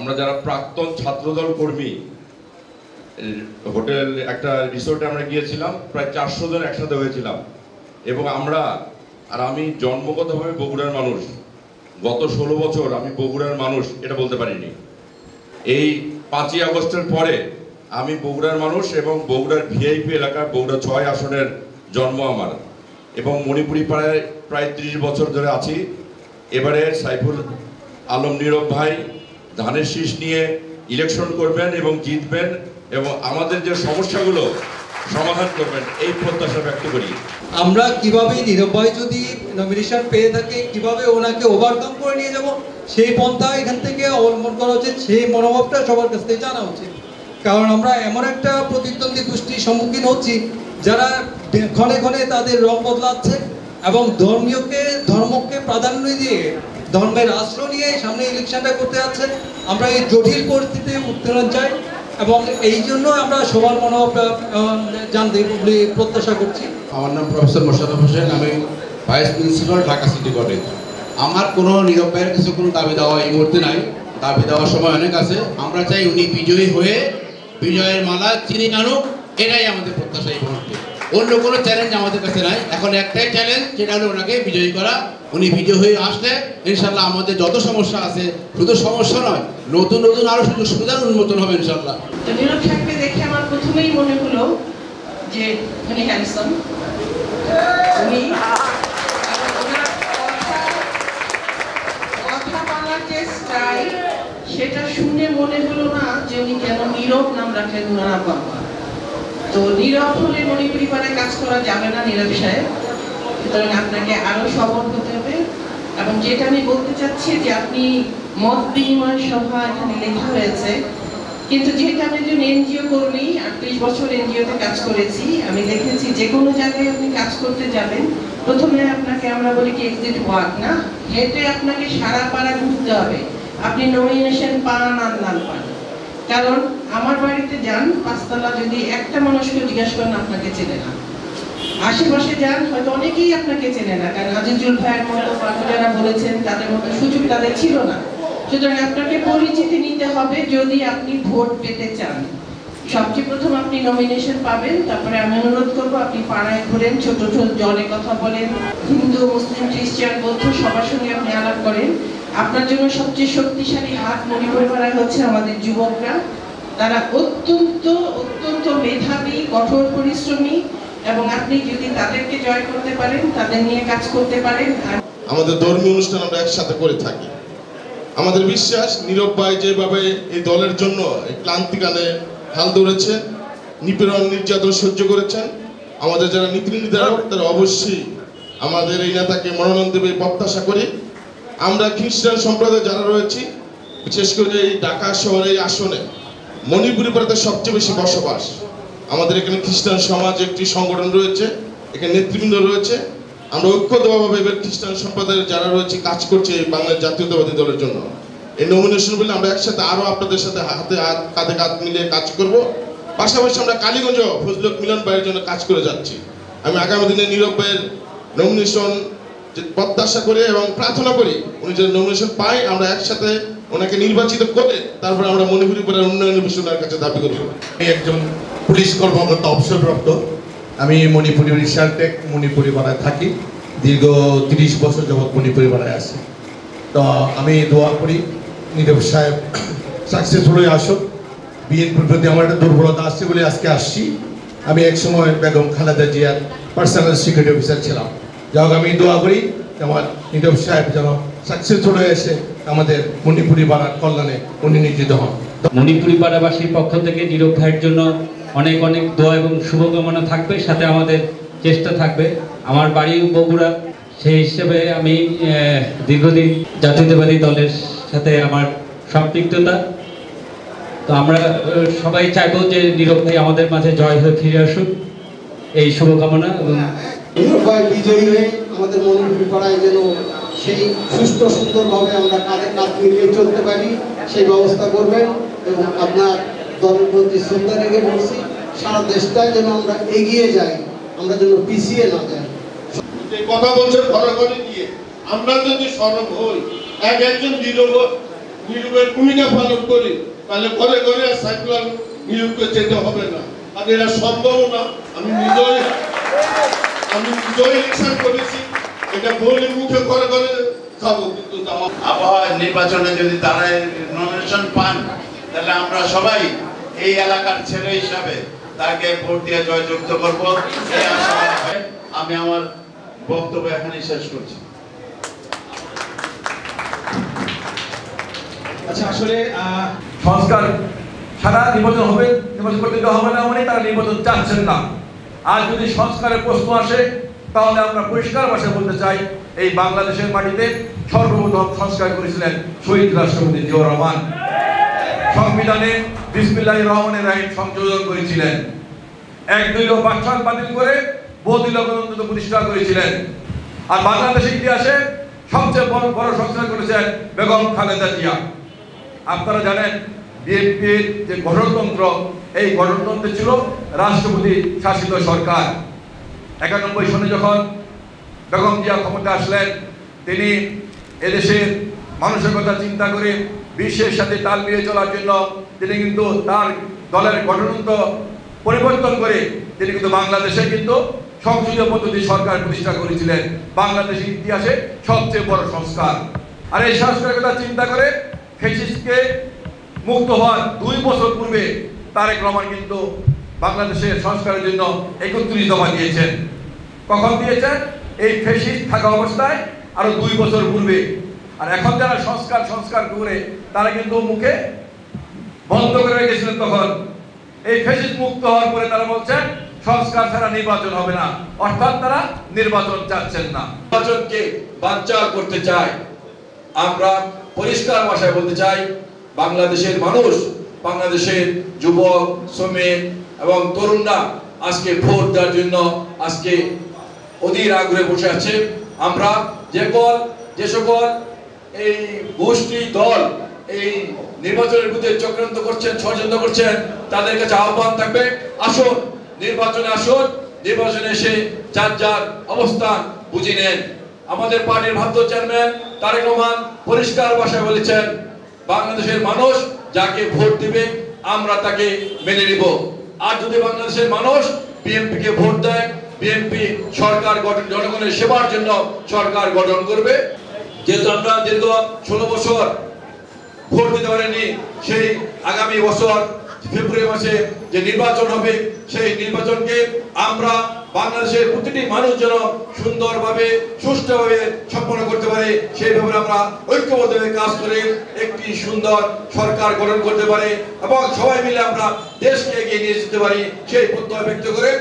আমরা যারা প্রাক্তন ছাত্রদল কর্মী হোটেল একটা রিসোর্টে আমরা গিয়েছিলাম, প্রায় 400 জন একসাথে হয়েছিলাম। এবং আমি জন্মগতভাবে বগুড়ার মানুষ, গত 16 বছর আমি বগুড়ার মানুষ এটা বলতে পারিনি। এই 5ই আগস্টের পরে আমি বগুড়ার মানুষ এবং বগুড়ার ভিআইপি এলাকা, বগুড়া 6 আসনের জন্ম আমার, এবং মণিপুরি পাড়ায় প্রায় 30 বছর ধরে আছি। এবারে সাইফুল আলম নীরব ভাই ধানের শীষ নিয়ে ইলেকশন করবেন এবং জিতবেন এবং আমাদের যে সমস্যাগুলো সমাধান করবেন এই প্রত্যাশা ব্যক্ত করি। আমরা কিভাবে নীরব ভাই যদি নমিনেশন পেয়ে থাকে কিভাবে ওনাকে ওভারকাম করে নিয়ে যাব সেই পন্থা এখান থেকে অবলম্বন করা উচিত, সেই মনোভাবটা সবার কাছ থেকে জানা উচিত। কারণ আমরা এমন একটা প্রতিদ্বন্দ্বী গোষ্ঠীর সম্মুখীন হচ্ছি যারা ক্ষণে ক্ষণে তাদের রং বদলাচ্ছে এবং ধর্মকে প্রাধান্য দিয়ে ধর্মের আশ্রয় নিয়ে সামনে ইলেকশনটা করতে যাচ্ছে। আমরা এই জটিল পরিস্থিতিতে উত্তরণ চাই এবং এই জন্য আমরা সবার মনোভাবটা জানতে বলে প্রত্যাশা করছি। আমার নাম প্রফেসর মোশাররফ হোসেন, আমি vice principal Dhaka city college. আমার কোনো নীরব ভাইয়ের কিছু কোনো দাবি দেওয়া এই মুহূর্তে নাই, দাবি দেওয়ার সময় অনেক আছে। আমরা চাই উনি বিজয়ী হয়ে বিজয়ের মালা চিনি আনুক, এটাই আমাদের প্রত্যাশা এই মুহূর্তে। অন্য কোনো চ্যালেঞ্জ আমাদের কাছে নাই, এখন একটাই চ্যালেঞ্জ, যেটা হলো ওনাকে বিজয়ী করা। উনি বিজয়ী হয়ে আসলে ইনশাল্লাহ আমাদের যত সমস্যা আছে, শুধু সমস্যা নয়, নতুন নতুন আরো সুযোগ সুবিধার উন্মোচন হবে ইনশাল্লাহ। নীরব সাহেবকে দেখে আমার প্রথমেই মনে হলো যে উনি হ্যান্ডসাম, উনি কথা বলার যে স্টাইল সেটা শুনে মনে হলো না যে উনি কেন নীরব নাম রাখলেন ওনার বাবা। তো নীরব হলে মণিপুরি পাড়ায় কাজ করা যাবে না নীরব সাহেব, সুতরাং আপনাকে আরো সবল হতে হবে। এবং যেটা আমি বলতে চাচ্ছি যে আপনি মত বিনিময় সভা এখানে লেখা হয়েছে, কিন্তু যেহেতু আমি একজন এনজিও কর্মী, 38 বছর এনজিওতে কাজ করেছি, আমি দেখেছি যে কোনো জায়গায় আপনি কাজ করতে যাবেন প্রথমে আপনাকে আমরা বলি কি এক্সিট ওয়াক না, হেঁটে আপনাকে সারা পাড়া ঘুরতে হবে, আপনি নমিনেশন পান আর না পান। কারণ আমার বাড়িতে যান 5 তলা, যদি একটা মানুষকে জিজ্ঞাসা করেন আপনাকে চেনে না, আশেপাশে যান হয়তো অনেকেই আপনাকে চেনে না, কারণ আজিজুল ভাইয়ের মতো যারা বলেছেন তাদের মতো সুযোগ তাদের ছিল না। সুতরাং আপনাকে পরিচিতি নিতে হবে যদি আপনি ভোট পেতে চান। সবচেয়ে প্রথম আপনি নমিনেশন পাবেন, তারপরে আমি অনুরোধ করবো আপনি পাড়ায় ঘুরেন, ছোট ছোট জলে কথা বলেন, হিন্দু মুসলিম খ্রিস্টান বৌদ্ধ সবার সঙ্গে আপনি আলাপ করেন। আপনার জন্য সবচেয়ে শক্তিশালী হাত মণিপুরি পাড়ায় হচ্ছে আমাদের যুবকরা। তারা অত্যন্ত অত্যন্ত মেধাবী, কঠোর পরিশ্রমী, এবং আপনি যদি তাদেরকে জয় করতে পারেন, তাদের নিয়ে কাজ করতে পারেন। আমাদের ধর্মীয় অনুষ্ঠান আমরা একসাথে করে থাকি। আমাদের বিশ্বাস নীরব ভাই যেভাবে এই দলের জন্য এই ক্লান্তিকালে হাল ধরেছেন, নিপীড়ন নির্যাতন সহ্য করেছেন, আমাদের যারা নীতি নির্ধারক তারা অবশ্যই আমাদের এই নেতাকে মনোনয়ন দেবে প্রত্যাশা করি। আমরা খ্রিস্টান সম্প্রদায় যারা রয়েছি, বিশেষ করে এই ঢাকা শহরে এই আসনে মণিপুরি পাড়াতে সবচেয়ে বেশি বসবাস। আমাদের এখানে খ্রিস্টান সমাজ একটি সংগঠন রয়েছে, এখানে নেতৃবৃন্দ রয়েছে। আমরা ঐক্যবদ্ধভাবে এবার খ্রিস্টান সম্প্রদায়ের যারা রয়েছে কাজ করছে এই বাংলাদেশ জাতীয়তাবাদী দলের জন্য। এই নমিনেশন বলে আমরা একসাথে আরো আপনাদের সাথে হাতে হাত কাঁধে কাঁধ মিলিয়ে কাজ করব। পাশাপাশি আমরা কালীগঞ্জ ফজলুল মিলন ভাইয়ের জন্য কাজ করে যাচ্ছি। আমি আগামী দিনে নীরব ভাইয়ের নমিনেশন প্রত্যাশা করে এবং প্রার্থনা করি উনি যদি নমিনেশন পায় আমরা একসাথে ওনাকে নির্বাচিত করে তারপরে আমরা মণিপুরি পাড়ার উন্নয়নের বিষয়ে ওনার কাছে দাবি করব। আমি একজন পুলিশ কর্মকর্তা অবসরপ্রাপ্ত। আমি মণিপুরি রিসার্টেক মণিপুরি পাড়ায় থাকি, দীর্ঘ 30 বছর যাবৎ মণিপুরি পাড়ায় আছি। তো আমি দোয়া করি নীরব সাহেব সাকসেসফুল হয়ে আসুক। বিএনপির প্রতি আমার একটা দুর্বলতা আসছে বলে আজকে আসছি। আমি একসময় বেগম খালেদা জিয়ার পার্সোনাল সিকিউরিটি অফিসার ছিলাম। যাই হোক, আমি দোয়া করি আমার নীরব সাহেব যেন সাকসেসফুল হয়ে এসে আমাদের মণিপুরি পাড়ার কল্যাণে উনি নিয়োজিত হন। মণিপুরি পাড়াবাসীর পক্ষ থেকে নীরব ভাইয়ের জন্য অনেক অনেক দোয়া এবং শুভকামনা থাকবে, সাথে আমাদের চেষ্টা থাকবে। আমার বাড়ি বগুড়া, সেই হিসেবে আমি দীর্ঘদিন জাতীয়তাবাদী দলের সাথে আমার সম্পৃক্ততা। তো আমরা সবাই চাইবো যে নীরব ভাই আমাদের মাঝে জয় হয়ে ফিরে আসুক, এই শুভকামনা। এবং নীরব ভাই বিজয়ী হয়ে আমাদের মণিপুরি পাড়ায় যেন সেই সুস্থ সুন্দরভাবে আমরা কাঁধে কাঁধ মিলিয়ে চলতে পারি সেই ব্যবস্থা করবেন। এবং আপনার দলের প্রতি শ্রদ্ধা রেখে বলছি সারা দেশটায় যেন আমরা এগিয়ে যাই, আমরা যেন পিছিয়ে না যাই। কথা বলছেন ঘরে ঘরে গিয়ে আমরা যদি সরব হই, একজন নীরব নীরবের ভূমিকা পালন করি, তাহলে ঘরে ঘরে সাইক্লোন নীরবকে যেতে হবে না। আর এটা সম্ভব না। আমি নিজেই ইলেকশন করেছি, এটা বলে মুখে করে করে খাবো, কিন্তু আবহাওয়া নির্বাচনে যদি তারা নমিনেশন পান, তাহলে আমরা সবাই এই এলাকার ছেলে হিসাবে তাকে ভোট দিয়ে জয়যুক্ত করবো। এই আশা রাখে আমি আমার বক্তব্য এখানেই শেষ করছি। আচ্ছা, আসলে সংস্কার সারা নির্বাচন হবে, নির্বাচন করতে দেওয়া হবে না মানে তারা নির্বাচন চাচ্ছেন না। আর যদি সংস্কারের প্রশ্ন আসে, তাহলে আমরা পরিষ্কার ভাষায় বলতে চাই, এই বাংলাদেশের মাটিতে সর্বপ্রথম সংস্কার করেছিলেন শহীদ রাষ্ট্রপতি জিয়াউর রহমান। সংবিধানে বিসমিল্লাহির রহমানির রহিম সংযোজন করেছিলেন। একদলীয় বাকশাল বাতিল করে বহুদলীয় গণতন্ত্র প্রতিষ্ঠা করেছিলেন। আর বাংলাদেশের ইতিহাসে সবচেয়ে বড় সংস্কার করেছেন বেগম খালেদা জিয়া। আপনারা জানেন, বিএনপির যে গঠনতন্ত্র, এই গঠনতন্ত্রে ছিল রাষ্ট্রপতি শাসিত সরকার। 91 সনে যখন বেগম জিয়া ক্ষমতা আসলেন, তিনি এদেশের মানুষের কথা চিন্তা করে বিশ্বের সাথে তাল মিলিয়ে চলার জন্য তিনি কিন্তু তার দলের গঠনতন্ত্র পরিবর্তন করে তিনি কিন্তু বাংলাদেশে কিন্তু সংসদীয় পদ্ধতি সরকার প্রতিষ্ঠা করেছিলেন। বাংলাদেশের ইতিহাসে সবচেয়ে বড় সংস্কার। আর এই সংস্কারের কথা চিন্তা করে ফ্যাসিস্টকে মুক্ত হওয়ার 2 বছর পূর্বে তারেক রহমান কিন্তু বাংলাদেশের সংস্কারের জন্য 31 দফা দিয়েছেন। কখন দিয়েছেন? এই ফ্যাসিস্ট থাকা অবস্থায় আরো 2 বছর পূর্বে। আর এখন যারা সংস্কার করে তারা কিন্তু মুখে বন্ধ করে রেখেছিলেন তখন। এই ফ্যাসিস্ট মুক্ত হওয়ার পরে তারা বলছেন সংস্কার ছাড়া নির্বাচন হবে না, অর্থাৎ তারা নির্বাচন চাচ্ছেন না। নির্বাচনকে বানচাল করতে চায়। আমরা পরিষ্কার ভাষায় বলতে চাই, বাংলাদেশের মানুষ, বাংলাদেশের যুবক, শ্রমিক এবং তরুণরা আজকে ভোট দেওয়ার জন্য আজকে অধীর আগ্রহে বসে আছে। আমরা যে সকল এই গোষ্ঠী দল এই নির্বাচনের বিরুদ্ধে চক্রান্ত করছেন, ষড়যন্ত্র করছেন, তাদের কাছে আহ্বান থাকবে, আসুন নির্বাচনে আসুন, নির্বাচনে এসে যার যার অবস্থান বুঝে নেন। আমাদের পার্টির ভারপ্রাপ্ত চেয়ারম্যান তারেক রহমান পরিষ্কার ভাষায় বলেছেন, বাংলাদেশের মানুষ যাকে ভোট দিবে আমরা তাকে মেনে নিব। আর যদি বাংলাদেশের মানুষ বিএনপি কে ভোট দেয়, বিএনপি সরকার গঠন, জনগণের সেবার জন্য সরকার গঠন করবে। যেহেতু আমরা দীর্ঘ 16 বছর ভোট দিতে পারেনি, সেই আগামী বছর ফেব্রুয়ারি মাসে যে নির্বাচন হবে, সেই নির্বাচনকে আমরা বাংলাদেশের প্রতিটি মানুষ যেন সুন্দরভাবে সুষ্ঠুভাবে সম্পন্ন করতে পারে, সেই ব্যাপারে আমরা ঐক্যবদ্ধভাবে কাজ করে একটি সুন্দর সরকার গঠন করতে পারি এবং সবাই মিলে আমরা দেশকে এগিয়ে নিয়ে যেতে পারি, সেই প্রত্যয় ব্যক্ত করে